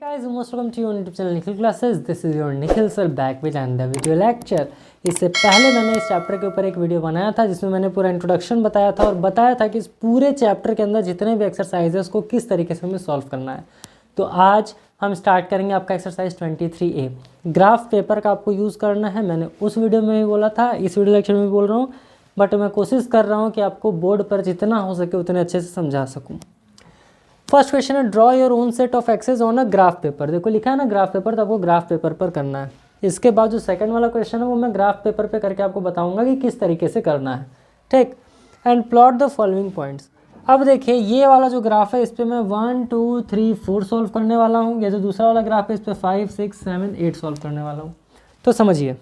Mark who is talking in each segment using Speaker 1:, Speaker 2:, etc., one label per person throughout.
Speaker 1: Guys, most welcome to your YouTube channel Nikhil Classes. This is your Nikhil sir back with another video lecture. इससे पहले मैंने इस chapter के ऊपर एक वीडियो बनाया था जिसमें मैंने पूरा इंट्रोडक्शन बताया था और बताया था कि इस पूरे चैप्टर के अंदर जितने भी एक्सरसाइजेस को किस तरीके से हमें सॉल्व करना है। तो आज हम स्टार्ट करेंगे आपका एक्सरसाइज 23A। ग्राफ पेपर का आपको यूज़ करना है। मैंने उस वीडियो में भी बोला था, इस वीडियो लेक्चर में भी बोल रहा हूँ, बट मैं कोशिश कर रहा हूँ कि आपको बोर्ड पर जितना हो सके उतने अच्छे से समझा सकूँ। फर्स्ट क्वेश्चन है draw your own set of axes on a graph paper. देखो लिखा है ना ग्राफ पेपर, तो आपको ग्राफ पेपर पर करना है। इसके बाद जो सेकंड वाला क्वेश्चन है वो मैं ग्राफ पेपर पे करके आपको बताऊंगा कि किस तरीके से करना है, ठीक। And plot the following points. अब देखिए ये वाला जो ग्राफ है इस पर मैं 1 2 3 4 सॉल्व करने वाला हूँ। ये जो दूसरा वाला ग्राफ है इस पर 5 6 7 8 सॉल्व करने वाला हूँ। तो समझिए,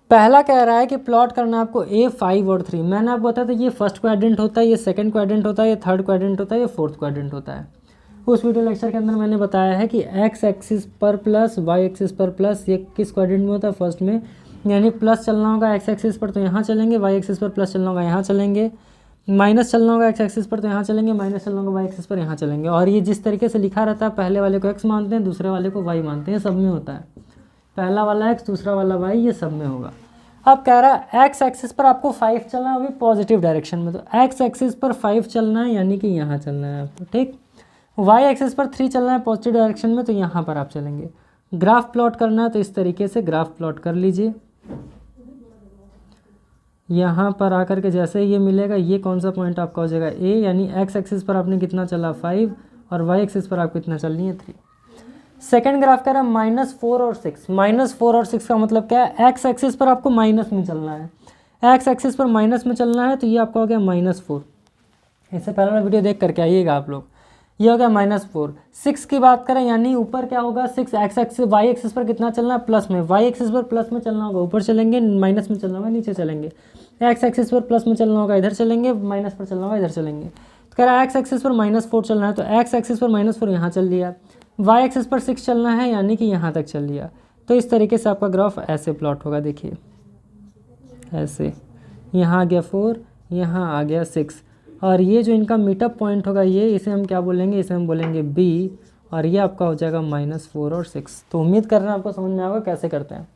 Speaker 1: पहला कह रहा है कि प्लॉट करना है आपको A 5 और 3। मैंने आपको बताया था ये फर्स्ट क्वाड्रेंट होता है, ये सेकंड क्वाड्रेंट होता है, ये थर्ड क्वाड्रेंट होता है, ये फोर्थ क्वाड्रेंट होता है। उस वीडियो लेक्चर के अंदर मैंने बताया है कि एक्स एक्सिस पर प्लस वाई एक्सिस पर प्लस ये किस क्वाड्रेंट में होता है, फर्स्ट में। यानी प्लस चलना होगा एक्स एक्सिस पर तो यहाँ चलेंगे, वाई एक्सिस पर प्लस चलना होगा यहाँ चलेंगे, माइनस चलना होगा एक्स एक्सिस पर तो यहाँ चलेंगे, माइनस चलना होगा वाई एक्सिस पर यहाँ चलेंगे। और ये जिस तरीके से लिखा रहता है, पहले वाले को एक्स मानते हैं, दूसरे वाले को वाई मानते हैं, सब में होता है। पहला वाला एक्स, दूसरा वाला वाई, ये सब में होगा। अब कह रहा है एक्स एक्सिस पर आपको 5 चलना है, अभी पॉजिटिव डायरेक्शन में। तो एक्स एक्सिस पर 5 चलना है यानी कि यहाँ चलना है आपको, ठीक। वाई एक्सिस पर 3 चलना है पॉजिटिव डायरेक्शन में, तो यहाँ पर आप चलेंगे। ग्राफ प्लॉट करना है तो इस तरीके से ग्राफ प्लॉट कर लीजिए। यहाँ पर आकर के जैसे ये मिलेगा, ये कौन सा पॉइंट आपका हो जाएगा ए, यानी एक्स एक्सिस पर आपने कितना चला 5 और वाई एक्सिस पर आप कितना चलनी है 3। सेकेंड ग्राफ कह रहा है -4 और 6। -4 और 6 का मतलब क्या है, एक्स एक्सिस पर आपको माइनस में चलना है। एक्स एक्सिस पर माइनस में चलना है तो ये आपका हो गया -4। इससे पहले वाला वीडियो देख करके आइएगा आप लोग। ये हो गया -4। 6 की बात करें यानी ऊपर क्या होगा 6, एक्स एक्सिस वाई एक्सिस पर कितना चलना है प्लस में। वाई एक्सिस पर प्लस में चलना होगा ऊपर चलेंगे, माइनस में चलना होगा नीचे चलेंगे। एक्स एक्सिस पर प्लस में चलना होगा इधर चलेंगे, माइनस पर चलना होगा इधर चलेंगे। तो कह रहा है एक्स एक्सिस पर -4 चलना है तो एक्स एक्सिस पर -4 यहाँ चल लिया, वाई एक्सिस पर 6 चलना है यानी कि यहाँ तक चल लिया। तो इस तरीके से आपका ग्राफ ऐसे प्लॉट होगा। देखिए ऐसे, यहाँ आ गया 4, यहाँ आ गया 6, और ये जो इनका मीटअप पॉइंट होगा ये, इसे हम क्या बोलेंगे, इसे हम बोलेंगे B, और ये आपका हो जाएगा -4 और 6। तो उम्मीद कर रहे हैं आपको समझ में आएगा कैसे करते हैं।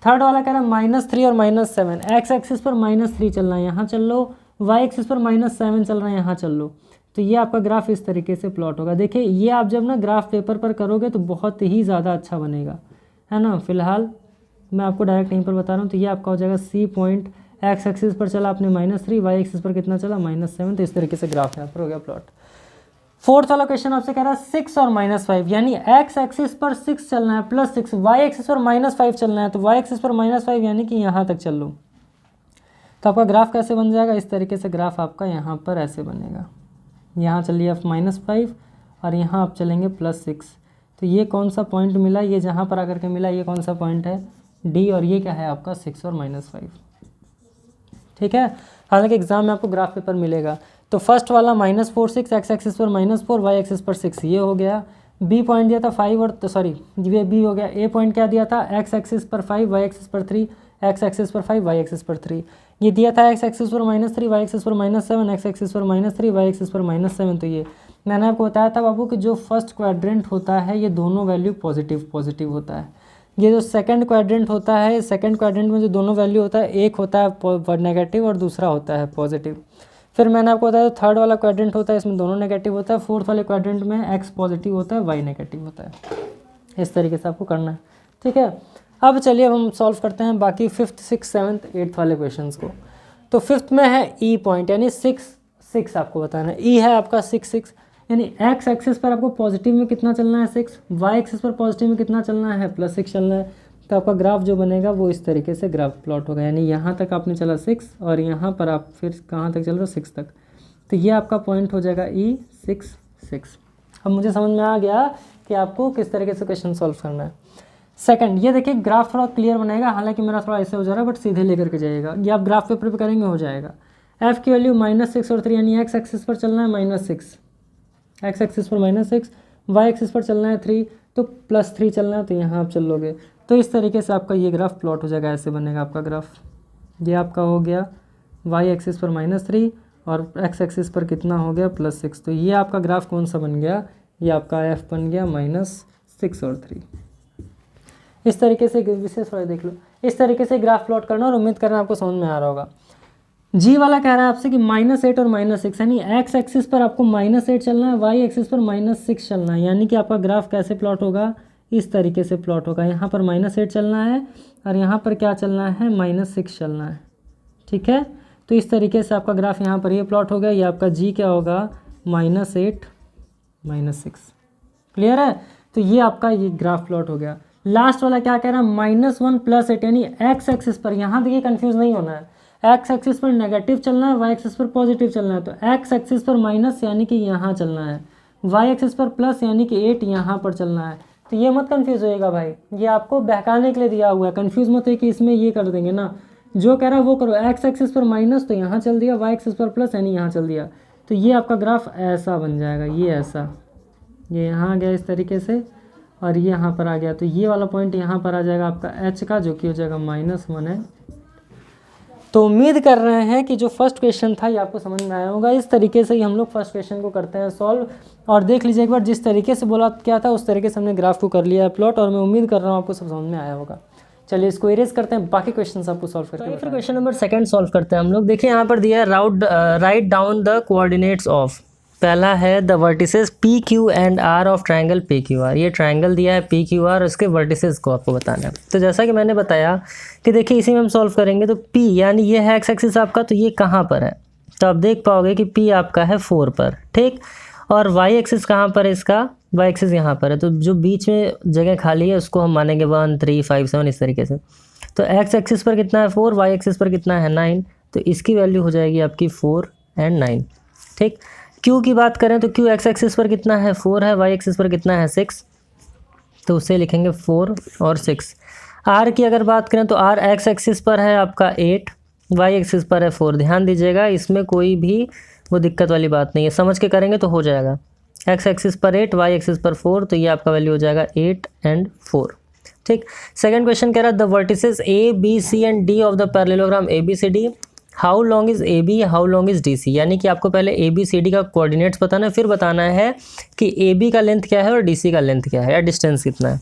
Speaker 1: थर्ड वाला कह रहा है -3 और -7। एक्स एक्सिस पर -3 चलना है, यहाँ चल लो। वाई एक्सिस पर -7 चल रहा है, यहाँ चल लो। तो ये आपका ग्राफ इस तरीके से प्लॉट होगा। देखिए ये आप जब ना ग्राफ पेपर पर करोगे तो बहुत ही ज़्यादा अच्छा बनेगा, है ना। फिलहाल मैं आपको डायरेक्ट यहीं पर बता रहा हूँ। तो ये आपका हो जाएगा C पॉइंट, एक्स एक्सिस पर चला आपने -3, वाई एक्सिस पर कितना चला -7। तो इस तरीके से ग्राफ यहाँ पर हो गया प्लॉट। फोर्थ वाला क्वेश्चन आपसे कह रहा है 6 और -5, यानी एक्स एक्सिस पर 6 चलना है +6, वाई एक्सिस पर -5 चलना है तो वाई एक्सिस पर -5 यानी कि यहाँ तक चल लो। तो आपका ग्राफ कैसे बन जाएगा, इस तरीके से ग्राफ आपका यहाँ पर ऐसे बनेगा। यहाँ चलिए आप -5 और यहाँ आप चलेंगे +6। तो ये कौन सा पॉइंट मिला, ये जहाँ पर आकर के मिला ये कौन सा पॉइंट है D, और ये क्या है आपका 6 और -5, ठीक है। हालांकि एग्जाम में आपको ग्राफ पेपर मिलेगा। तो फर्स्ट वाला -4 6, एक्स एक्सिस पर -4, वाई एक्सिस पर 6, ये हो गया। B पॉइंट दिया था 5 और ये B हो गया। A पॉइंट क्या दिया था, एक्स एक्सिस पर 5, वाई एक्सिस पर 3, एक्स एक्सिस पर 5, वाई एक्सिस पर 3। ये दिया था एक्स एक्सिस पर -3, वाई एक्सिस पर -7, एक्स एक्सिस पर -3, वाई एक्सिस पर -7। तो ये मैंने आपको बताया था बाबू कि जो फर्स्ट क्वाड्रेंट होता है ये दोनों वैल्यू पॉजिटिव होता है। ये जो सेकंड क्वाड्रेंट होता है, सेकंड क्वाड्रेंट में जो दोनों वैल्यू होता है, एक होता है नेगेटिव और दूसरा होता है पॉजिटिव। फिर मैंने आपको बताया थर्ड वाला क्वाड्रेंट होता है, इसमें दोनों नेगेटिव होता है। फोर्थ वाले क्वाड्रेंट में एक्स पॉजिटिव होता है, वाई नेगेटिव होता है। इस तरीके से आपको करना है, ठीक है। अब चलिए अब हम सॉल्व करते हैं बाकी 5th 6th 7th 8th वाले क्वेश्चंस को। तो 5th में है E पॉइंट, यानी 6 आपको बताना है। E है आपका 6 यानी एक्स एक्सिस पर आपको पॉजिटिव में कितना चलना है 6, वाई एक्सिस पर पॉजिटिव में कितना चलना है +6 चलना है। तो आपका ग्राफ जो बनेगा वो इस तरीके से ग्राफ प्लॉट होगा, यानी यहाँ तक आपने चला 6 और यहाँ पर आप फिर कहाँ तक चल रहे हो 6 तक। तो ये आपका पॉइंट हो जाएगा E 6। अब मुझे समझ में आ गया कि आपको किस तरीके से क्वेश्चन सॉल्व करना है। सेकंड, ये देखिए ग्राफ थोड़ा क्लियर बनेगा, हालांकि मेरा थोड़ा ऐसे हो जा रहा है बट सीधे लेकर के जाइएगा। ये आप ग्राफ पेपर पे करेंगे हो जाएगा। F की वैल्यू -6 और 3, यानी एक्स एक्सिस पर चलना है -6, एक्स एक्सिस पर -6, वाई एक्सिस पर चलना है 3 तो +3 चलना है, तो यहाँ आप चल लोगे। तो इस तरीके से आपका ये ग्राफ प्लॉट हो जाएगा, ऐसे बनेगा आपका ग्राफ। ये आपका हो गया वाई एक्सिस पर -3 और एक्स एक्सिस पर कितना हो गया +6। तो ये आपका ग्राफ कौन सा बन गया, ये आपका एफ बन गया -6 और 3। इस तरीके से विशेष वाले देख लो, इस तरीके से ग्राफ प्लॉट करना और उम्मीद करना आपको समझ में आ रहा होगा। जी वाला कह रहा है आपसे कि -8 और -6 यानी एक्स एक्सिस पर आपको -8 चलना है, वाई एक्सिस पर -6 चलना है, यानी कि आपका ग्राफ कैसे प्लॉट होगा, इस तरीके से प्लॉट होगा। यहाँ पर -8 चलना है और यहाँ पर क्या चलना है, -6 चलना है। ठीक है, तो इस तरीके से आपका ग्राफ यहाँ पर ये प्लॉट हो गया। ये आपका जी क्या होगा, -8 -6। क्लियर है, तो ये आपका ये ग्राफ प्लॉट हो गया। लास्ट वाला क्या कह रहा है, -1 + 8 यानी एक्स एक्सिस पर, यहाँ देखिए कंफ्यूज नहीं होना है, एक्स एक्सिस पर नेगेटिव चलना है, वाई एक्सिस पर पॉजिटिव चलना है। तो एक्स एक्सिस पर माइनस यानी कि यहाँ चलना है, वाई एक्सिस पर प्लस यानी कि 8 यहाँ पर चलना है। तो ये मत कंफ्यूज होएगा भाई, ये आपको बहकाने के लिए दिया हुआ है। कंफ्यूज मत है कि इसमें ये कर देंगे ना, जो कह रहा है वो करो। एक्स एक्सिस पर माइनस तो यहाँ चल दिया, वाई एक्सिस पर प्लस यानी यहाँ चल दिया। तो ये आपका ग्राफ ऐसा बन जाएगा, ये ऐसा, ये यहाँ आ गया इस तरीके से और ये यहाँ पर आ गया। तो ये वाला पॉइंट यहाँ पर आ जाएगा आपका एच का, जो कि हो जाएगा -1 है। तो उम्मीद कर रहे हैं कि जो फर्स्ट क्वेश्चन था ये आपको समझ में आया होगा। इस तरीके से ही हम लोग फर्स्ट क्वेश्चन को करते हैं सॉल्व। और देख लीजिए एक बार, जिस तरीके से बोला क्या था उस तरीके से हमने ग्राफ को कर लिया है प्लॉट, और मैं उम्मीद कर रहा हूँ आपको सब समझ में आया होगा। चलिए इसको इरेज करते हैं, बाकी क्वेश्चन आपको सॉल्व करते हैं। फिर क्वेश्चन नंबर 2 सॉल्व करते हैं हम लोग। देखिए यहाँ पर दिया है right down the coordinates of, पहला है the vertices P Q and R of triangle P Q R. ये ट्रायंगल दिया है पी क्यू आर, उसके वर्टिसेस को आपको बताना है। तो जैसा कि मैंने बताया कि देखिए इसी में हम सॉल्व करेंगे। तो पी यानी ये है एक्स एक्सिस आपका, तो ये कहाँ पर है, तो आप देख पाओगे कि पी आपका है 4 पर, ठीक। और वाई एक्सिस कहाँ पर है इसका, वाई एक्सिस यहाँ पर है। तो जो बीच में जगह खाली है उसको हम मानेंगे 1 3 5 7 इस तरीके से। तो एक्स एक्सिस पर कितना है 4, वाई एक्सिस पर कितना है 9, तो इसकी वैल्यू हो जाएगी आपकी 4 और 9, ठीक। क्यू की बात करें तो क्यू एक्स एक्सिस पर कितना है 4 है, वाई एक्सिस पर कितना है 6, तो उसे लिखेंगे 4 और 6। आर की अगर बात करें तो आर एक्स एक्सिस पर है आपका 8, वाई एक्सिस पर है 4। ध्यान दीजिएगा इसमें कोई भी वो दिक्कत वाली बात नहीं है, समझ के करेंगे तो हो जाएगा। एक्स एक्सिस पर 8, वाई एक्सिस पर 4, तो ये आपका वैल्यू हो जाएगा 8 और 4, ठीक। सेकंड क्वेश्चन कह रहा है the vertices A B C and D of the parallelogram A B C D, how long is A B, how long is D C. यानी कि आपको पहले ए बी सी डी का कोऑर्डिनेट्स बताना है, फिर बताना है कि ए बी का लेंथ क्या है और डी सी का लेंथ क्या है या डिस्टेंस कितना है।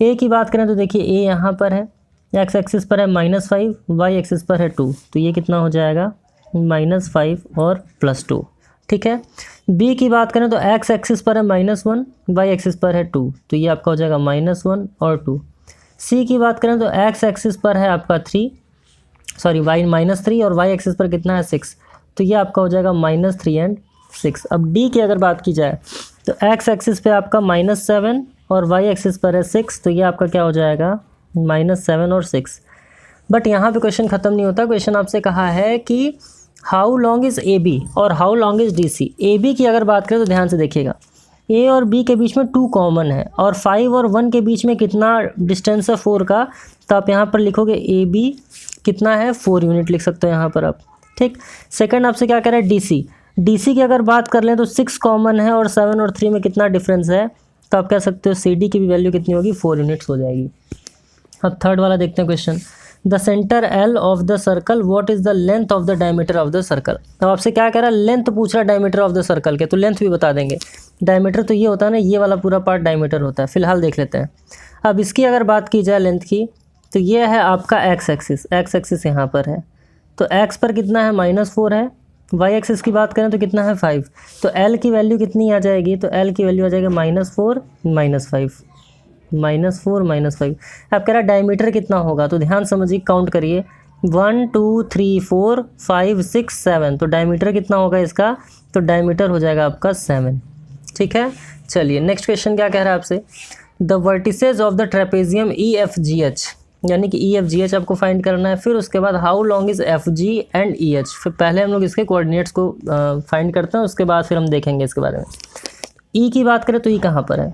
Speaker 1: ए की बात करें तो देखिए ए यहाँ पर है, एक्स एक्सिस पर है -5, वाई एक्सिस पर है 2, तो ये कितना हो जाएगा -5 और +2, ठीक है। बी की बात करें तो एक्स एक्सिस पर है -1, वाई एक्सिस पर है 2, तो ये आपका हो जाएगा -1 और 2। सी की बात करें तो एक्स एक्सिस पर है आपका वाई -3 और वाई एक्सिस पर कितना है 6, तो ये आपका हो जाएगा -3 और 6। अब डी की अगर बात की जाए तो एक्स एक्सिस पे आपका -7 और वाई एक्सिस पर है 6, तो ये आपका क्या हो जाएगा -7 और 6। बट यहाँ पे क्वेश्चन ख़त्म नहीं होता, क्वेश्चन आपसे कहा है कि how long is A B और how long is D C. A B की अगर बात करें तो ध्यान से देखिएगा, ए और बी के बीच में 2 कॉमन है और 5 और 1 के बीच में कितना डिस्टेंस है 4 का, तो आप यहाँ पर लिखोगे ए बी कितना है 4 यूनिट लिख सकते हो यहाँ पर आप, ठीक। सेकंड आपसे क्या कह रहा है डी सी, डी सी की अगर बात कर लें तो 6 कॉमन है और 7 और 3 में कितना डिफरेंस है, तो आप कह सकते हो सी डी की भी वैल्यू कितनी होगी 4 यूनिट्स हो जाएगी। अब थर्ड वाला देखते हैं question, the centre L of the circle what is the length of the diameter of the circle. अब आपसे क्या कह रहा है, लेंथ पूछ रहा है डायमीटर ऑफ द सर्कल के, तो लेंथ भी बता देंगे। डायमीटर तो ये होता है ना, ये वाला पूरा पार्ट डायमीटर होता है। फिलहाल देख लेते हैं। अब इसकी अगर बात की जाए लेंथ की, तो ये है आपका एक्स एक्सिस यहाँ पर है, तो एक्स पर कितना है -4 है। वाई एक्सिस की बात करें तो कितना है 5, तो एल की वैल्यू कितनी आ जाएगी, तो एल की वैल्यू आ जाएगी -4 -5। अब कह रहा है डायमीटर कितना होगा, तो ध्यान समझिए, काउंट करिए 1 2 3 4 5 6 7, तो डायमीटर कितना होगा इसका, तो डायमीटर हो जाएगा आपका 7, ठीक है। चलिए नेक्स्ट क्वेश्चन क्या कह रहा है आपसे, the vertices of the trapezium E F G H, यानी कि ई एफ जी एच आपको फाइंड करना है। फिर उसके बाद how long is F G and E H, फिर पहले हम लोग इसके कोऑर्डिनेट्स को फाइंड करते हैं, उसके बाद फिर हम देखेंगे इसके बारे में। ई की बात करें तो ई कहाँ पर है,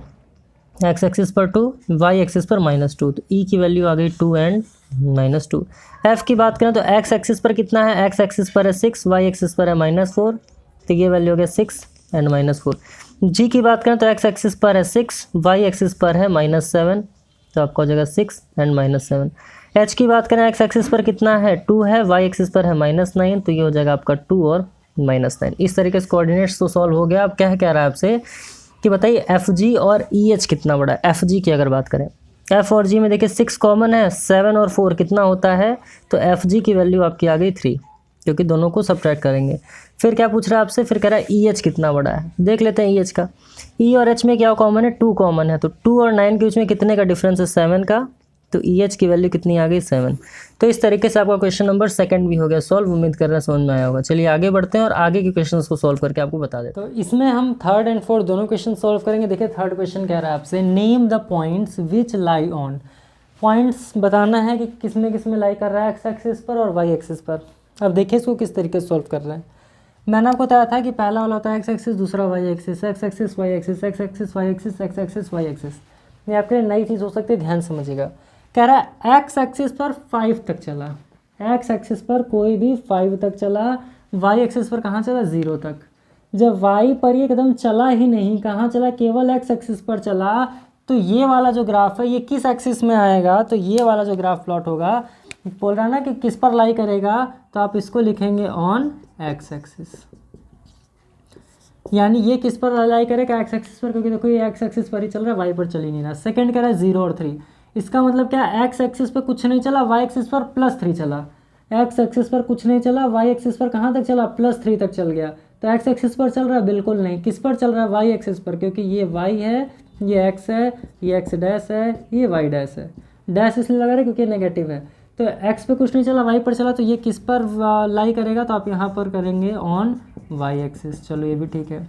Speaker 1: एक्स एक्सिस पर 2, वाई एक्सिस पर -2, तो ई की वैल्यू आ गई 2 और -2। एफ की बात करें तो एक्स एक्सिस पर कितना है, एक्स एक्सिस पर है 6, वाई एक्सिस पर है -4, तो ये वैल्यू हो गया 6 और -4। जी की बात करें तो एक्स एक्सिस पर है 6, वाई एक्सिस पर है -7, तो आपका हो जाएगा 6 और -7। एच की बात करें एक्स एक्सिस पर कितना है 2 है, वाई एक्सिस पर है -9, तो ये हो जाएगा आपका 2 और -9। इस तरीके से कोऑर्डिनेट्स तो सॉल्व हो गया। अब क्या कह रहा है आपसे कि बताइए एफ जी और ई एच कितना बड़ा है। एफ जी की अगर बात करें, एफ और जी में देखिए 6 कॉमन है, 7 और 4 कितना होता है, तो एफ जी की वैल्यू आपकी आ गई 3, क्योंकि दोनों को सब्ट्रैक्ट करेंगे। फिर क्या पूछ रहा है आपसे, फिर कह रहा है ई एच कितना बड़ा है। देख लेते हैं ई एच का। ई और एच में क्या कॉमन है, 2 कॉमन है, तो 2 और 9 के बीच में कितने का डिफरेंस है, 7 का, तो ई एच की वैल्यू कितनी आ गई, 7। तो इस तरीके से आपका क्वेश्चन नंबर 2 भी हो गया सॉल्व। उम्मीद कर रहे हैं समझ में आया होगा। चलिए आगे बढ़ते हैं और आगे के क्वेश्चंस को सॉल्व करके आपको बता देते हैं। तो इसमें हम 3rd एंड 4th दोनों क्वेश्चन सॉल्व करेंगे। देखिए 3rd क्वेश्चन कह रहा है आपसे, name the points which lie on. Points बताना है कि किसमें लाई कर रहा है, एक्स एक्सिस पर और वाई एक्सिस पर। अब देखिए इसको किस तरीके से सॉल्व कर रहे हैं। मैंने आपको बताया था कि पहला वाला होता है एक्स एक्सिस, दूसरा Y axis, X axis Y axis, X axis Y axis, X axis Y axis. ये आपके लिए नई चीज़ हो सकती है, ध्यान समझिएगा। कह रहा है एक्स एक्सिस पर 5 तक चला, एक्स एक्सिस पर कोई भी 5 तक चला, वाई एक्सिस पर कहाँ चला, 0 तक। जब वाई पर ये एकदम चला ही नहीं, कहाँ चला, केवल एक्स एक्सिस पर चला, तो ये वाला जो ग्राफ है ये किस एक्सिस में आएगा, तो ये वाला जो ग्राफ प्लॉट होगा, बोल रहा है ना कि किस पर लाई करेगा, तो आप इसको लिखेंगे ऑन एक्स एक्सिस। यानी ये किस पर लाई करेगा, एक्स एक्सिस पर, क्योंकि देखो ये एक्स एक्सिस पर ही चल रहा है, वाई पर चल ही नहीं रहा। सेकंड कह रहा है 0 और 3। इसका मतलब क्या, एक्स एक्सिस पर कुछ नहीं चला, वाई एक्सिस पर +3 चला। एक्स एक्सिस पर कुछ नहीं चला, वाई एक्सिस पर कहाँ तक चला, +3 तक चल गया। तो एक्स एक्सिस पर चल रहा है, बिल्कुल नहीं। किस पर चल रहा है, वाई एक्सिस पर, क्योंकि ये वाई है, ये एक्स है, ये एक्स डैश है, ये वाई डैश है। डैश इसलिए लगा रहा है क्योंकि नेगेटिव है। तो एक्स पे कुछ नहीं चला, वाई पर चला, तो ये किस पर लाई करेगा, तो आप यहाँ पर करेंगे ऑन वाई एक्सिस। चलो ये भी ठीक है।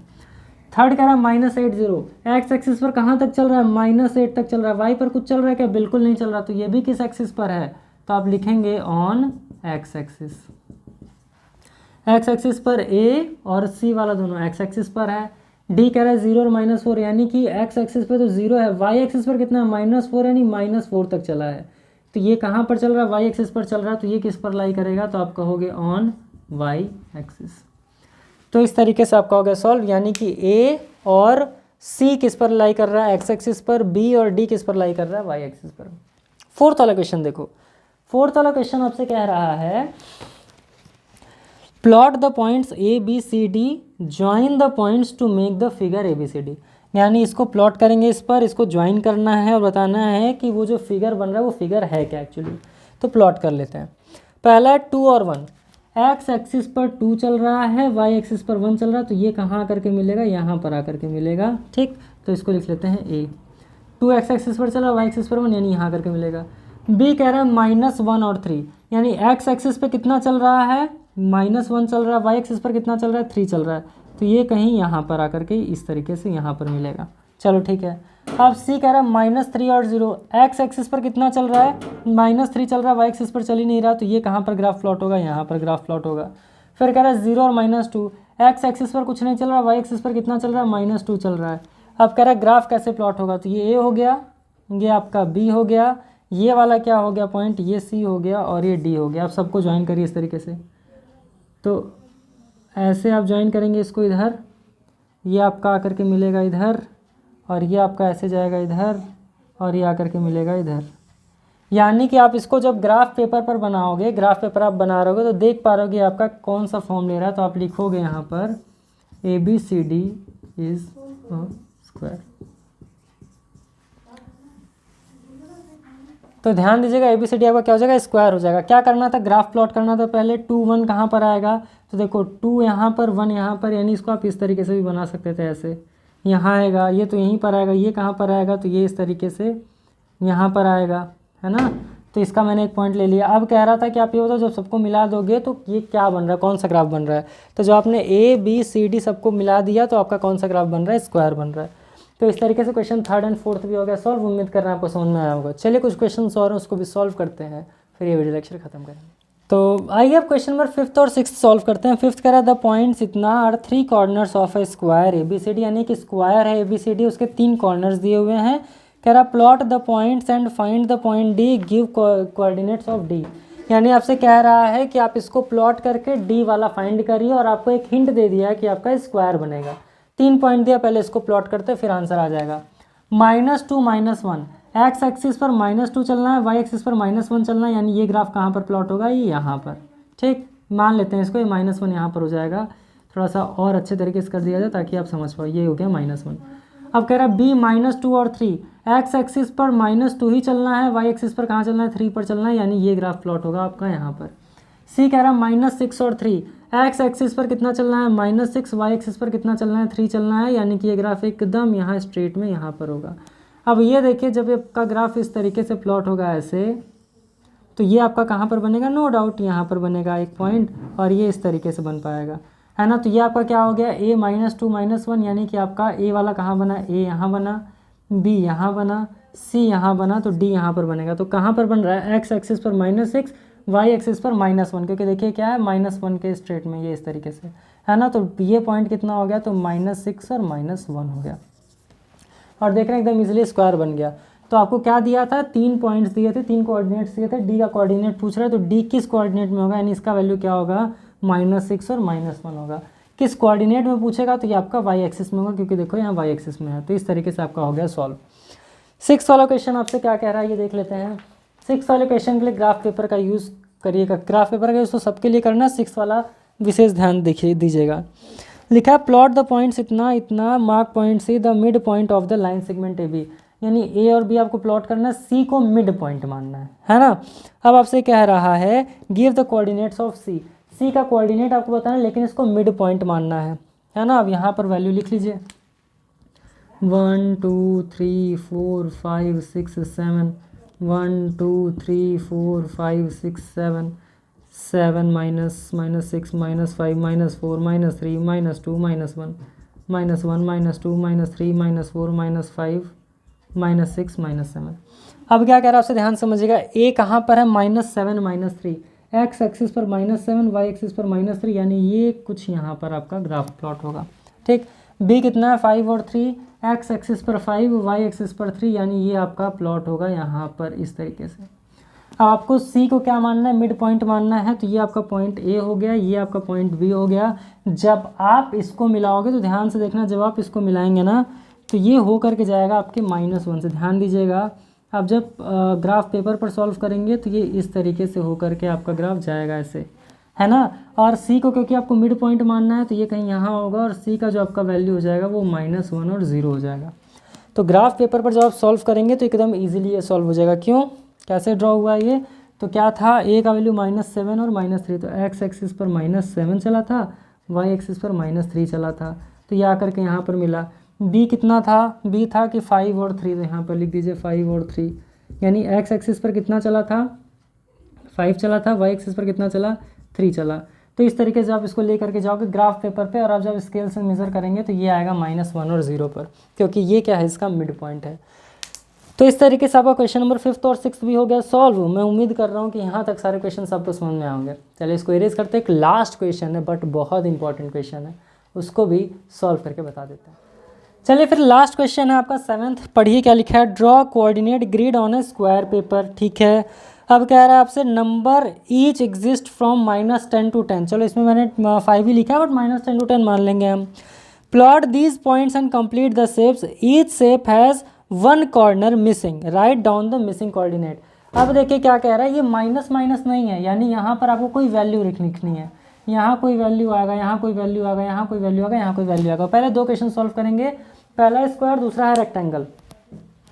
Speaker 1: थर्ड कह रहा है -8 एक्स एक्सिस पर कहाँ तक चल रहा है, -8 तक चल रहा है। वाई पर कुछ चल रहा है क्या, बिल्कुल नहीं चल रहा, तो ये भी किस एक्सिस पर है, तो आप लिखेंगे on x axis. X axis पर ए और सी वाला दोनों एक्स एक्सिस पर है। डी कह रहा है 0 और -4, यानी कि एक्स एक्सिस पर तो 0 है, वाई एक्सिस पर कितना है, -4, यानी -4 तक चला है। तो ये कहाँ पर चल रहा है, वाई एक्सिस पर चल रहा है, तो ये किस पर लाई करेगा, तो आप कहोगे ऑन वाई एक्सिस। तो इस तरीके से आपका हो गया सॉल्व, यानी कि ए और सी किस पर लाई कर रहा है, एक्स एक्सिस पर, बी और डी किस पर लाई कर रहा है, वाई एक्सिस पर। 4th वाला क्वेश्चन देखो। 4th वाला क्वेश्चन आपसे कह रहा है, plot the points A B C D, join the points to make the figure A B C D. यानी इसको प्लॉट करेंगे, इस पर इसको ज्वाइन करना है और बताना है कि वो जो फिगर बन रहा है वो फिगर है क्या एक्चुअली। तो प्लॉट कर लेते हैं। पहला है 2 और 1। एक्स एक्सिस पर 2 चल रहा है, वाई एक्सिस पर 1 चल रहा है, तो ये कहाँ आकर के मिलेगा, यहाँ पर आकर के मिलेगा। ठीक, तो इसको लिख लेते हैं ए। 2 एक्स एक्सिस पर चल रहा है, वाई एक्सिस पर 1, यानी यहाँ आकर के मिलेगा। बी कह रहा है -1 और 3, यानी एक्स एक्सिस पर कितना चल रहा है, -1 चल रहा है, वाई एक्सिस पर कितना चल रहा है, 3 चल रहा है, तो ये कहीं यहाँ पर आकर के इस तरीके से यहाँ पर मिलेगा। चलो ठीक है। अब सी कह रहा है -3 और 0, एक्स एक्सिस पर कितना चल रहा है, -3 चल रहा है, वाई एक्सिस पर चल ही नहीं रहा, तो ये कहाँ पर ग्राफ प्लॉट होगा, यहाँ पर ग्राफ प्लॉट होगा। फिर कह रहा है 0 और -2, एक्स एक्सिस पर कुछ नहीं चल रहा, वाई एक्सिस पर कितना चल रहा है, -2 चल रहा है। अब कह रहा है ग्राफ कैसे प्लॉट होगा, तो ये ए हो गया, ये आपका बी हो गया, ये वाला क्या हो गया पॉइंट, ये सी हो गया और ये डी हो गया। आप सबको ज्वाइन करिए इस तरीके से। तो ऐसे आप ज्वाइन करेंगे इसको इधर, ये आपका आकर के मिलेगा इधर, और ये आपका ऐसे जाएगा इधर, और ये आकर के मिलेगा इधर। यानी कि आप इसको जब ग्राफ पेपर पर बनाओगे, ग्राफ पेपर आप बना रहोगे, तो देख पा रहोगे आपका कौन सा फॉर्म ले रहा है। तो आप लिखोगे यहाँ पर ABCD इज स्क्वायर। तो ध्यान दीजिएगा, ABCD आपका क्या हो जाएगा, स्क्वायर हो जाएगा। क्या करना था, ग्राफ प्लॉट करना था। पहले 2 1 कहाँ पर आएगा, तो देखो 2 यहाँ पर, 1 यहाँ पर, यानी इसको आप इस तरीके से भी बना सकते थे, ऐसे यहाँ आएगा, ये तो यहीं पर आएगा, ये कहाँ पर आएगा, तो ये इस तरीके से यहाँ पर आएगा, है ना। तो इसका मैंने एक पॉइंट ले लिया। अब कह रहा था कि आप ये बताओ जब सबको मिला दोगे तो ये क्या बन रहा है, कौन सा ग्राफ बन रहा है। तो जो आपने ABCD सबको मिला दिया तो आपका कौन सा ग्राफ बन रहा है, स्क्वायर बन रहा है। तो इस तरीके से क्वेश्चन 3rd एंड 4th भी हो गया सॉल्व। उम्मीद कर रहे हैं आपको समझ में आया होगा। चलिए कुछ क्वेश्चन और उसको भी सॉल्व करते हैं, फिर ये वीडियो लेक्चर खत्म करेंगे। तो आइए अब क्वेश्चन नंबर 5th और 6th सॉल्व करते हैं। 5th कह रहा है द पॉइंट्स इतना are 3 corners of a square ABCD, यानी कि स्क्वायर है ABCD, उसके 3 कॉर्नर्स दिए हुए हैं। कह रहा plot the points and find the point D, give coordinates of D। यानी आपसे कह रहा है कि आप इसको प्लॉट करके D वाला फाइंड करिए, और आपको एक हिंट दे दिया है कि आपका स्क्वायर बनेगा। 3 पॉइंट दिया, पहले इसको प्लॉट करते फिर आंसर आ जाएगा। -2 -1, एक्स एक्सिस पर -2 चलना है, वाई एक्सिस पर -1 चलना है, यानी ये ग्राफ कहाँ पर प्लॉट होगा, ये यहाँ पर। ठीक, मान लेते हैं इसको, ये -1 यहाँ पर हो जाएगा। थोड़ा सा और अच्छे तरीके से कर दिया जाए ताकि आप समझ पाओ। ये हो गया -1। अब कह रहा है बी -2 और 3, एक्स एक्सिस पर -2 ही चलना है, वाई एक्सिस पर कहाँ चलना है, 3 पर चलना है, यानी ये ग्राफ प्लॉट होगा आपका यहाँ पर। सी कह रहा है -6 और 3, एक्स एक्सिस पर कितना चलना है, -6, वाई एक्सिस पर कितना चलना है, 3 चलना है, यानी कि ये ग्राफ एकदम यहाँ स्ट्रेट में यहाँ पर होगा। अब ये देखिए जब आपका ग्राफ इस तरीके से प्लॉट होगा ऐसे, तो ये आपका कहाँ पर बनेगा, नो डाउट यहाँ पर बनेगा एक पॉइंट, और ये इस तरीके से बन पाएगा, है ना। तो ये आपका क्या हो गया, a -2 -1, यानी कि आपका a वाला कहाँ बना, a यहाँ बना, b यहाँ बना, c यहाँ बना, तो d यहाँ पर बनेगा। तो कहाँ पर बन रहा है, x एक्सिस पर -6, y एक्सिस पर -1, क्योंकि देखिए क्या है -1 के स्ट्रेट में ये इस तरीके से, है ना। तो ये पॉइंट कितना हो गया, तो -6 और -1 हो गया, और देख रहे हैं एकदम इजीली स्क्वायर बन गया। तो आपको क्या दिया था, 3 पॉइंट्स दिए थे, 3 कोऑर्डिनेट्स दिए थे, डी का कोऑर्डिनेट पूछ रहा है, तो डी किस कोऑर्डिनेट में होगा, यानी इसका वैल्यू क्या होगा, -6 और -1 होगा। किस कोऑर्डिनेट में पूछेगा, तो ये आपका वाई एक्सिस में होगा, क्योंकि देखो यहाँ वाई एक्सिस में है। तो इस तरीके से आपका हो गया सॉल्व। 6 वाला क्वेश्चन आपसे क्या कह रहा है, ये देख लेते हैं। 6 वाले क्वेश्चन के लिए ग्राफ पेपर का यूज़ करिएगा, ग्राफ पेपर का यूज़ तो सबके लिए करना, 6 वाला विशेष ध्यान दीजिएगा। लिखा है प्लॉट द पॉइंट्स इतना इतना, mark point C the mid point of the line segment A B, यानी ए और बी आपको प्लॉट करना है, सी को मिड पॉइंट मानना है ना। अब आपसे कह रहा है गिव द कोऑर्डिनेट्स ऑफ सी, सी का कोऑर्डिनेट आपको बताना है, लेकिन इसको मिड पॉइंट मानना है ना। अब यहाँ पर वैल्यू लिख लीजिए, 1 2 3 4 5 6 7, 1 2 3 4 5 6 7, 7 -6 -5 -4 -3 -2 -1 -1 -2 -3 -4 -5 -6 -7। अब क्या कह रहा है आपसे ध्यान समझिएगा, ए कहाँ पर है, -7 -3, एक्स एक्सिस पर -7, वाई एक्सिस पर -3, यानी ये कुछ यहाँ पर आपका ग्राफ प्लॉट होगा, ठीक। बी कितना है, 5 और 3, एक्स एक्सिस पर 5, वाई एक्सिस पर 3, यानी ये आपका प्लॉट होगा यहाँ पर इस तरीके से। अब आपको सी को क्या मानना है, मिड पॉइंट मानना है, तो ये आपका पॉइंट ए हो गया, ये आपका पॉइंट बी हो गया। जब आप इसको मिलाओगे तो ध्यान से देखना, जब आप इसको मिलाएंगे ना, तो ये हो करके जाएगा आपके -1 से, ध्यान दीजिएगा। आप जब ग्राफ पेपर पर सॉल्व करेंगे तो ये इस तरीके से हो करके आपका ग्राफ जाएगा ऐसे, है ना। और सी को क्योंकि आपको मिड पॉइंट मानना है, तो ये कहीं यहाँ होगा, और सी का जो आपका वैल्यू हो जाएगा वो -1 और 0 हो जाएगा। तो ग्राफ पेपर पर जब आप सॉल्व करेंगे तो एकदम ईजिली ये सॉल्व हो जाएगा। क्यों, कैसे ड्रॉ हुआ ये, तो क्या था, ए का वैल्यू -7 और -3, तो एक्स एक्सिस पर -7 चला था, वाई एक्सिस पर -3 चला था, तो ये आकर के यहाँ पर मिला। बी कितना था, बी था कि 5 और 3, तो यहाँ पर लिख दीजिए 5 और 3, यानी एक्स एक्सिस पर कितना चला था, 5 चला था, वाई एक्सिस पर कितना चला, 3 चला। तो इस तरीके से आप इसको लेकर के जाओगे ग्राफ पेपर पे, और आप जब स्केल से मेज़र करेंगे तो ये आएगा -1 और 0 पर, क्योंकि ये क्या है, इसका मिड पॉइंट है। तो इस तरीके से आपका क्वेश्चन नंबर 5th और 6th भी हो गया सॉल्व। मैं उम्मीद कर रहा हूँ कि यहाँ तक सारे क्वेश्चन आपको समझ में आएंगे। चलिए इसको इरेज करते हैं। एक लास्ट क्वेश्चन है बट बहुत इंपॉर्टेंट क्वेश्चन है, उसको भी सॉल्व करके बता देते हैं। चलिए फिर लास्ट क्वेश्चन है आपका 7th, पढ़िए क्या लिखा है, draw coordinate grid on A square paper, ठीक है। अब कह रहा है आपसे number each exist from -10 to 10, चलो इसमें मैंने 5 ही लिखा है बट -10 to 10 मान लेंगे हम। Plot these points and complete the shapes, each shape has 1 corner missing, right down the missing coordinate. अब देखिए क्या कह रहा है, ये माइनस नहीं है, यानी यहाँ पर आपको कोई वैल्यू लिखनी है, यहाँ कोई वैल्यू आएगा, यहाँ कोई वैल्यू आएगा, यहाँ कोई वैल्यू आएगा, यहाँ कोई वैल्यू आएगा। पहले 2 क्वेश्चन सॉल्व करेंगे, पहला स्क्वायर, दूसरा है रेक्टेंगल।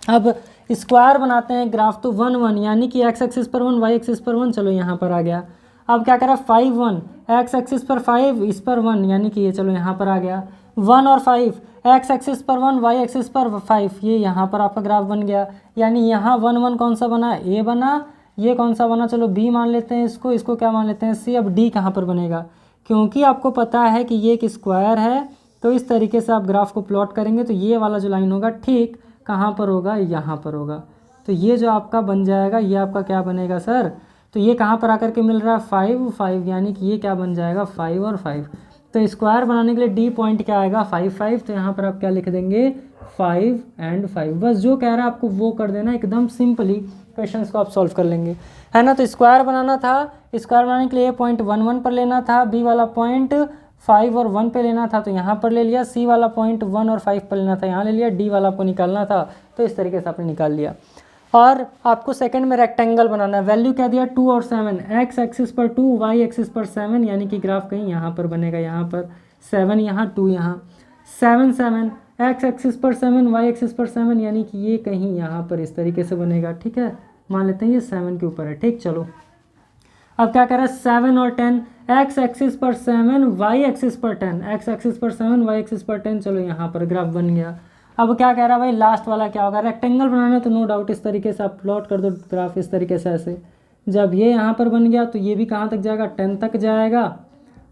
Speaker 1: अब स्क्वायर बनाते हैं ग्राफ, तो 1 1, यानी कि एक्स एक्सिस पर 1, वाई एक्सिस पर 1, चलो यहाँ पर आ गया। अब क्या कह रहा है, 5 1, एक्स एक्सिस पर 5, इस पर 1, यानी कि ये चलो यहाँ पर आ गया। 1 और 5, एक्स एक्सिस पर 1, वाई एक्सिस पर 5, ये यहाँ पर आपका ग्राफ बन गया। यानी यहाँ 1 1 कौन सा बना, ए बना, ये कौन सा बना, चलो बी मान लेते हैं इसको, इसको क्या मान लेते हैं, सी। अब डी कहाँ पर बनेगा, क्योंकि आपको पता है कि ये एक स्क्वायर है, तो इस तरीके से आप ग्राफ को प्लॉट करेंगे तो ये वाला जो लाइन होगा ठीक कहाँ पर होगा, यहाँ पर होगा। तो ये जो आपका बन जाएगा, ये आपका क्या बनेगा सर, तो ये कहाँ पर आकर के मिल रहा है, 5 5, यानी कि ये क्या बन जाएगा, 5 और 5। तो स्क्वायर बनाने के लिए डी पॉइंट क्या आएगा, 5 5, तो यहाँ पर आप क्या लिख देंगे, 5 और 5। बस जो कह रहा है आपको वो कर देना, एकदम सिंपली क्वेश्चन को आप सॉल्व कर लेंगे, है ना। तो स्क्वायर बनाना था, स्क्वायर बनाने के लिए पॉइंट 1 1 पर लेना था, बी वाला पॉइंट 5 और 1 पे लेना था, तो यहाँ पर ले लिया। सी वाला पॉइंट 1 और 5 पर लेना था, यहाँ ले लिया। डी वाला आपको निकालना था, तो इस तरीके से आपने निकाल लिया। और आपको सेकंड में रेक्टेंगल बनाना है, वैल्यू क्या दिया, 2 और 7, एक्स एक्सिस पर 2, वाई एक्सिस पर 7, यानी कि ग्राफ कहीं यहाँ पर बनेगा, यहाँ पर 7 यहाँ 2 यहाँ, 7 7, एक्स एक्सिस पर 7 वाई एक्सिस पर 7 यानी कि ये कहीं यहाँ पर इस तरीके से बनेगा। ठीक है, मान लेते हैं ये 7 के ऊपर है। ठीक, चलो अब क्या कह रहा है 7 और 10, एक्स एक्सिस पर 7 वाई एक्सिस पर 10, एक्स एक्सिस पर 7 वाई एक्सिस पर 10। चलो यहाँ पर ग्राफ बन गया। अब क्या कह रहा है भाई लास्ट वाला क्या होगा, रेक्टेंगल बनाना है तो नो डाउट इस तरीके से आप प्लॉट कर दो ग्राफ इस तरीके से ऐसे। जब ये यहाँ पर बन गया तो ये भी कहाँ तक जाएगा, 10 तक जाएगा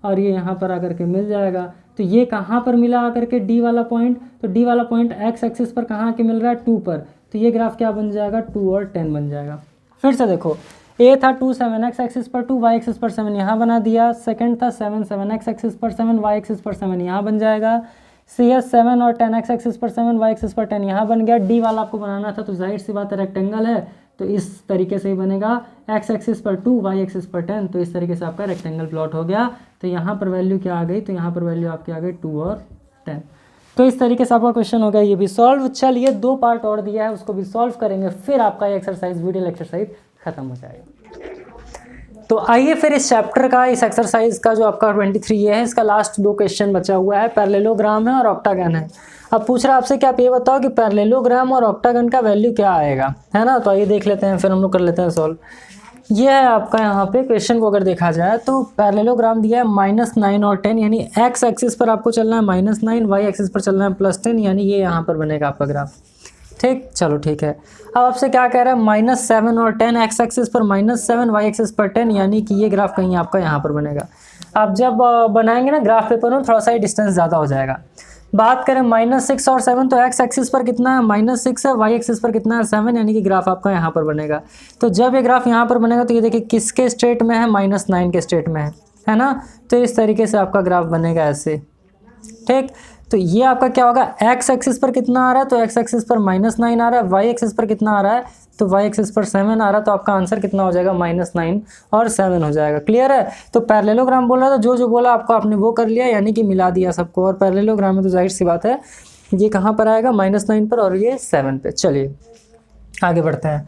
Speaker 1: और ये यहाँ पर आकर के मिल जाएगा। तो ये कहाँ पर मिला आकर के डी वाला पॉइंट, तो डी वाला पॉइंट एक्स एक्सिस पर कहाँ के मिल रहा है 2 पर। तो ये ग्राफ क्या बन जाएगा 2 और 10 बन जाएगा। फिर से देखो ए था 2 7 एक्स एक्सिस पर 2 वाई एक्सिस पर 7 यहाँ बना दिया। सेकंड था 7 7 एक्स एक्सिस पर 7 वाई एक्सिस पर 7 यहाँ बन जाएगा। सी एस 7 और 10 एक्स एक्सिस पर 7 वाई एक्सिस पर 10 यहाँ बन गया। डी वाला आपको बनाना था तो जाहिर सी बात है रेक्टेंगल है तो इस तरीके से ही बनेगा, एक्स एक्सिस पर 2 वाई एक्सिस पर 10। तो इस तरीके से आपका रेक्टेंगल प्लॉट हो गया। तो यहाँ पर वैल्यू क्या आ गई, तो यहाँ पर वैल्यू आपकी आ गई 2 और 10। तो इस तरीके से आपका क्वेश्चन हो गया ये भी सॉल्व। चलिए 2 पार्ट और दिया है उसको भी सॉल्व करेंगे, फिर आपका ये एक्सरसाइज वीडियो एक्सरसाइज खत्म हो जाएगा। तो आइए फिर इस चैप्टर का, इस एक्सरसाइज का जो आपका 23 ये है, इसका लास्ट 2 क्वेश्चन बचा हुआ है। पैरेललोग्राम है और ऑक्टागन है। अब पूछ रहा है आपसे कि आप ये बताओ कि पैरेललोग्राम और ऑक्टागन का वैल्यू क्या आएगा, है ना। तो आइए देख लेते हैं, फिर हम लोग कर लेते हैं सॉल्व। ये है आपका यहाँ पे क्वेश्चन को अगर देखा जाए तो पैरेललोग्राम दिया है -9 और 10, यानी एक्स एक्सिस पर आपको चलना है -9, वाई एक्सिस पर चलना है +10, यानी ये यहाँ पर बनेगा आपका ग्राफ। ठीक, चलो ठीक है। अब आपसे क्या कह रहा है -7 और 10, एक्स एक्सिस पर -7 वाई एक्सिस पर 10, यानी कि ये ग्राफ कहीं आपका यहाँ पर बनेगा। आप जब बनाएंगे ना ग्राफ पेपर में थोड़ा सा ही डिस्टेंस ज़्यादा हो जाएगा। बात करें -6 और 7 तो एक्स एक्सिस पर कितना है -6 है, वाई एक्सिस पर कितना है 7, यानी कि ग्राफ आपका यहाँ पर बनेगा। तो जब ये ग्राफ यहाँ पर बनेगा तो ये देखिए किसके स्टेट में है, -9 के स्टेट में है ना। तो इस तरीके से आपका ग्राफ बनेगा ऐसे। ठीक, तो ये आपका क्या होगा, एक्स एक्सिस पर कितना आ रहा है, तो एक्स एक्सिस पर -9 आ रहा है, वाई एक्सिस पर कितना आ रहा है, तो वाई एक्सिस पर 7 आ रहा है। तो आपका आंसर कितना हो जाएगा, -9 और 7 हो जाएगा। क्लियर है। तो पैरेललोग्राम बोल रहा था, जो जो बोला आपको आपने वो कर लिया, यानी कि मिला दिया सबको। और पैरेललोग्राम में तो जाहिर सी बात है ये कहाँ पर आएगा, -9 पर और ये 7 पे। चलिए आगे बढ़ते हैं।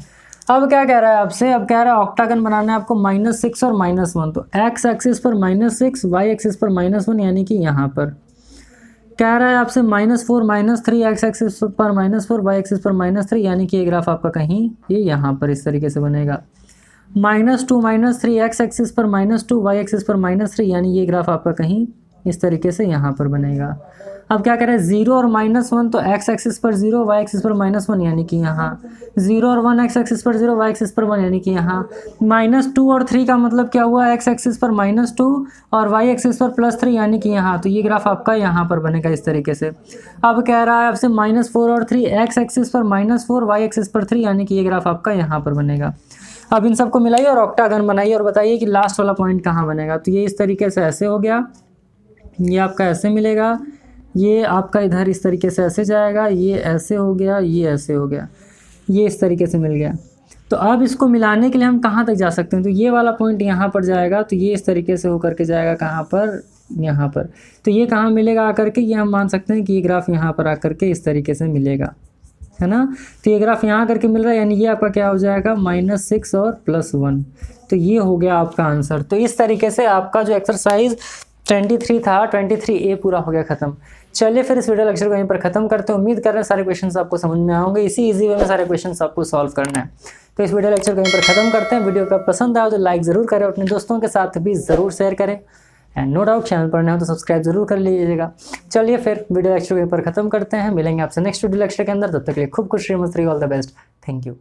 Speaker 1: अब क्या कह रहा है आपसे, अब कह रहा है ऑक्टागन बनाना है आपको -6 और -1। तो एक्स एक्सिस पर -6, वाई एक्सिस पर -1, यानी कि यहाँ पर कह रहा है आपसे -4 -3, एक्स एक्सिस पर -4, वाई एक्सिस पर -3, यानी कि ये ग्राफ आपका कहीं ये यहाँ पर इस तरीके से बनेगा। -2 -3, एक्स एक्सिस पर -2, वाई एक्सिस पर -3, यानी ये ग्राफ आपका कहीं इस तरीके से यहाँ पर बनेगा। अब क्या कह रहे हैं 0 और -1, तो एक्स एक्सिस पर 0, वाई एक्सिस पर -1, यानी कि यहाँ 0 और 1, एक्स एक्सिस पर 0, वाई एक्सिस पर 1, यानी कि यहाँ -2 और 3 का मतलब क्या हुआ, एक्स एक्सिस पर -2 और वाई एक्सिस पर +3, यानी कि यहाँ। तो ये ग्राफ आपका यहाँ पर बनेगा इस तरीके से। अब कह रहा है आपसे -4 और 3, एक्स एक्सिस पर -4, वाई एक्सिस पर 3, यानी कि ये ग्राफ आपका यहाँ पर बनेगा। अब इन सबको मिलाइए और ऑक्टागन बनाइए और बताइए कि लास्ट वाला पॉइंट कहाँ बनेगा। तो ये इस तरीके से ऐसे हो गया, ये आपका ऐसे मिलेगा, ये आपका इधर इस तरीके से ऐसे जाएगा, ये ऐसे हो गया, ये ऐसे हो गया, ये इस तरीके से मिल गया। तो अब इसको मिलाने के लिए हम कहाँ तक जा सकते हैं, तो ये वाला पॉइंट यहाँ पर जाएगा, तो ये इस तरीके से होकर के जाएगा कहाँ पर, यहाँ पर। तो ये कहाँ मिलेगा आकर के, ये हम मान सकते हैं कि ये ग्राफ यहाँ पर आकर के इस तरीके से मिलेगा, है ना। तो ये ग्राफ यहाँ करके मिल रहा है, यानी ये आपका क्या हो जाएगा -6 और +1। तो ये हो गया आपका आंसर। तो इस तरीके से आपका जो एक्सरसाइज 23 था, 23A पूरा हो गया ख़त्म। चलिए फिर इस वीडियो लेक्चर को यहीं पर ख़त्म करते हैं। उम्मीद कर रहे हैं सारे क्वेश्चंस आपको समझ में आएंगे। इसी इजी वे में सारे क्वेश्चंस आपको सॉल्व करना है। तो इस वीडियो लेक्चर को यहीं पर ख़त्म करते हैं। वीडियो का पसंद आया तो लाइक ज़रूर करें, अपने दोस्तों के साथ भी ज़रूर शेयर करें, एंड नो डाउट चैनल पर नए हो तो सब्सक्राइब जरूर कर लीजिएगा। चलिए फिर वीडियो लेक्चर को यहीं पर ख़त्म करते हैं। मिलेंगे आपसे नेक्स्ट वीडियो लेक्चर के अंदर। तब तक के लिए खूब खुश रहिए, मस्त रहिए, all the best. Thank you.